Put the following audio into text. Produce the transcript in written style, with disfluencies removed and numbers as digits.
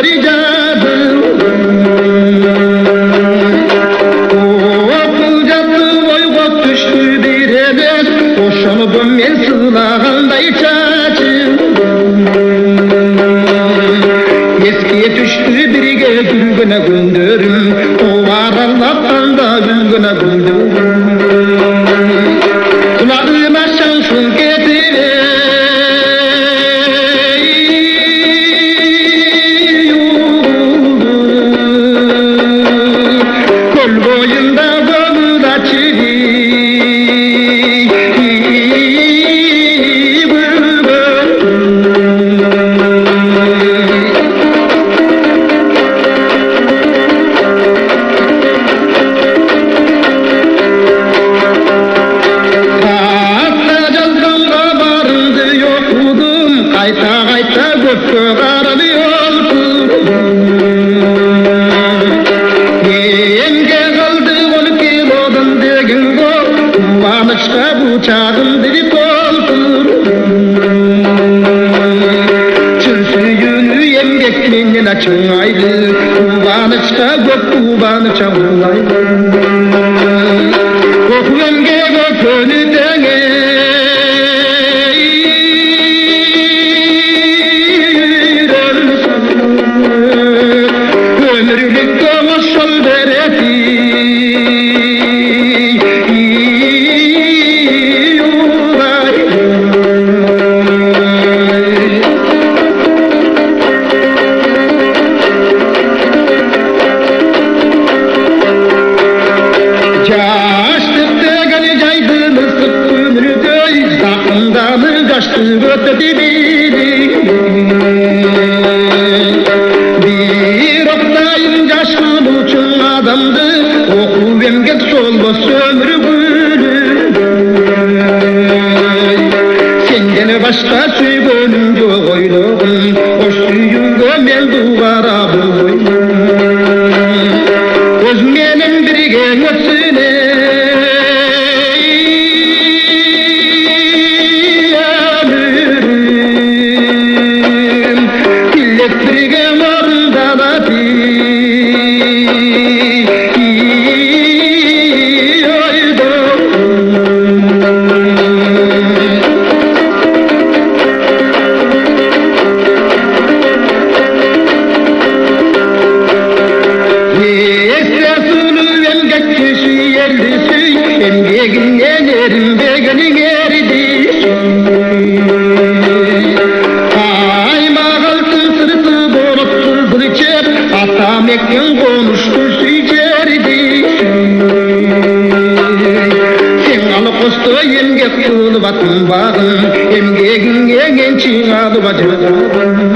ricadım. Okul jatı oyga düştü bir edet, oşanıp men sığlağanday çaçım. Eskiye düştü birge gülgüne gündürüm, o aralapkanda gülgüne gündürüm. Kulağıma şansın getire, kol boyunda dolu çiri. Kayta gökü karalıyor. Yenge kaldı 10 kilodan degin go, kuvanışta bu çağın dili koltur. Çıl suyunu yengek menine çıngaydı, kuvanışta gök kuvanışa bulaydı. Koku yenge gökünü denge, bir oktayım yaşlı uçun adamdı, oku emgek solmaz ömrü gülü. Senden başka süygönüm yok oylağım, hoş süyüngö men duvara boyum. Öz menin birge ötsüne, emgeğinden erim begenin eridi. Aymağaltın sırtı bolup sızır içer, atam ekken konuştu süycerdi. Sen alıp kostu emgek kılıp atın bağın, emgeğin ençin alıp acıdın.